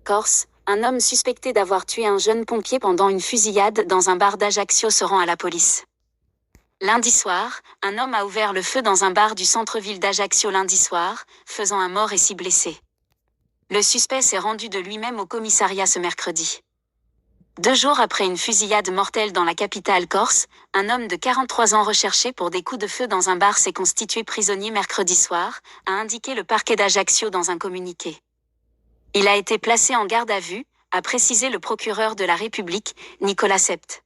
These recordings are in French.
Corse, un homme suspecté d'avoir tué un jeune pompier pendant une fusillade dans un bar d'Ajaccio se rend à la police. Lundi soir, un homme a ouvert le feu dans un bar du centre-ville d'Ajaccio lundi soir, faisant un mort et 6 blessés. Le suspect s'est rendu de lui-même au commissariat ce mercredi. 2 jours après une fusillade mortelle dans la capitale corse, un homme de 43 ans recherché pour des coups de feu dans un bar s'est constitué prisonnier mercredi soir, a indiqué le parquet d'Ajaccio dans un communiqué. Il a été placé en garde à vue, a précisé le procureur de la République, Nicolas Sept.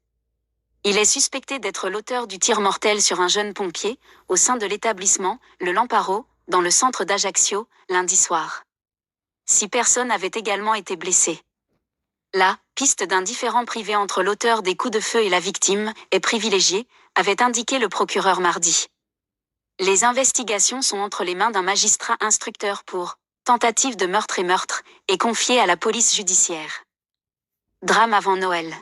Il est suspecté d'être l'auteur du tir mortel sur un jeune pompier, au sein de l'établissement, le Lamparo, dans le centre d'Ajaccio, lundi soir. 6 personnes avaient également été blessées. La piste d'un différend privé entre l'auteur des coups de feu et la victime est privilégiée, avait indiqué le procureur mardi. Les investigations sont entre les mains d'un magistrat instructeur pour tentative de meurtre et confiées à la police judiciaire. Drame avant Noël.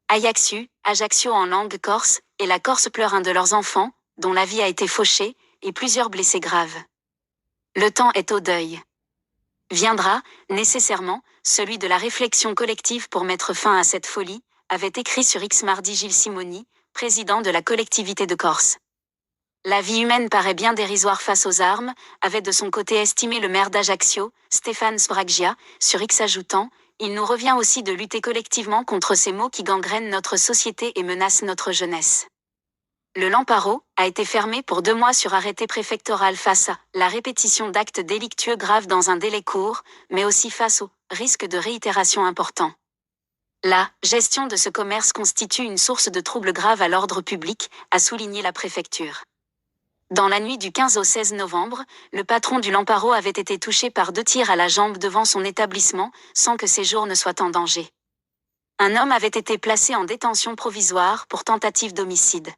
Ajaccio en langue corse, et la Corse pleure un de leurs enfants, dont la vie a été fauchée, et plusieurs blessés graves. Le temps est au deuil. Viendra, nécessairement, celui de la réflexion collective pour mettre fin à cette folie, avait écrit sur X mardi Gilles Simoni, président de la collectivité de Corse. La vie humaine paraît bien dérisoire face aux armes, avait de son côté estimé le maire d'Ajaccio, Stéphane Sbraggia, sur X ajoutant « Il nous revient aussi de lutter collectivement contre ces maux qui gangrènent notre société et menacent notre jeunesse ». Le Lamparo a été fermé pour 2 mois sur arrêté préfectoral face à la répétition d'actes délictueux graves dans un délai court, mais aussi face au risque de réitération important. La gestion de ce commerce constitue une source de troubles graves à l'ordre public, a souligné la préfecture. Dans la nuit du 15 au 16 novembre, le patron du Lamparo avait été touché par 2 tirs à la jambe devant son établissement, sans que ses jours ne soient en danger. Un homme avait été placé en détention provisoire pour tentative d'homicide.